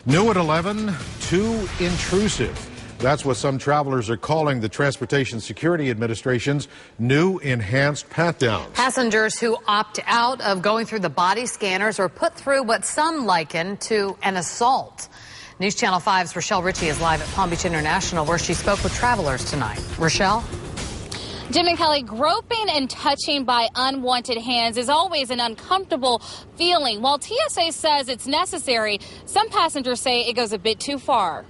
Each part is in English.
New at 11, too intrusive. That's what some travelers are calling the Transportation Security Administration's new enhanced pat-downs. Passengers who opt out of going through the body scanners are put through what some liken to an assault. News Channel 5's Rochelle Ritchie is live at Palm Beach International, where she spoke with travelers tonight. Rochelle? Jim and Kelly, groping and touching by unwanted hands is always an uncomfortable feeling. While TSA says it's necessary, some passengers say it goes a bit too far.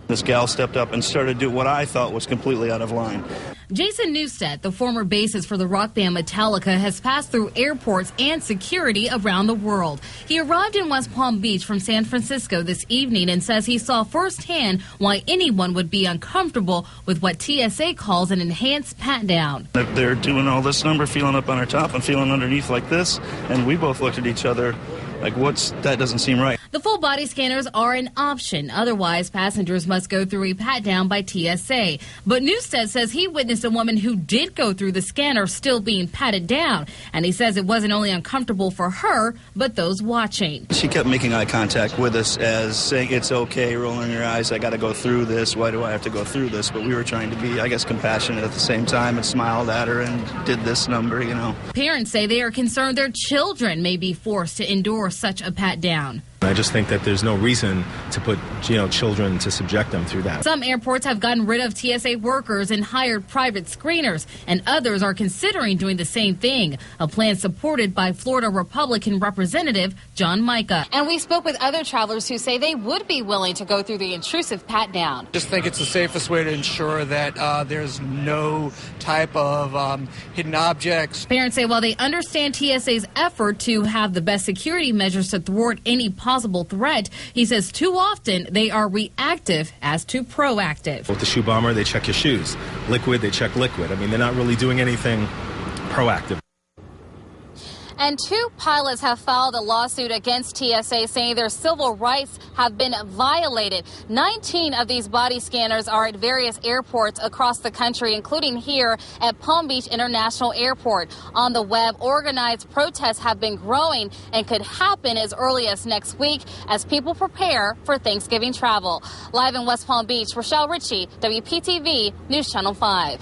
This gal stepped up and started doing what I thought was completely out of line. Jason Newstead, the former bassist for the rock band Metallica, has passed through airports and security around the world. He arrived in West Palm Beach from San Francisco this evening and says he saw firsthand why anyone would be uncomfortable with what TSA calls an enhanced pat-down. They're doing all this number, feeling up on our top and feeling underneath like this, and we both looked at each other like, that doesn't seem right. The full body scanners are an option. Otherwise, passengers must go through a pat-down by TSA. But Newstead says he witnessed a woman who did go through the scanner still being patted down. And he says it wasn't only uncomfortable for her, but those watching. She kept making eye contact with us as saying, it's okay, rolling your eyes, I got to go through this. Why do I have to go through this? But we were trying to be, I guess, compassionate at the same time and smiled at her and did this number, you know. Parents say they are concerned their children may be forced to endure such a pat-down. I just think that there's no reason to put, children to subject them through that. Some airports have gotten rid of TSA workers and hired private screeners, and others are considering doing the same thing, a plan supported by Florida Republican Representative John Micah. And we spoke with other travelers who say they would be willing to go through the intrusive pat-down. Just think it's the safest way to ensure that there's no type of hidden objects. Parents say while they understand TSA's effort to have the best security measures to thwart any possible threat, he says too often they are reactive as to proactive. With the shoe bomber, they check your shoes. Liquid, they check liquid. I mean, they're not really doing anything proactive. And 2 pilots have filed a lawsuit against TSA saying their civil rights have been violated. 19 of these body scanners are at various airports across the country, including here at Palm Beach International Airport. On the web, organized protests have been growing and could happen as early as next week as people prepare for Thanksgiving travel. Live in West Palm Beach, Rochelle Ritchie, WPTV News Channel 5.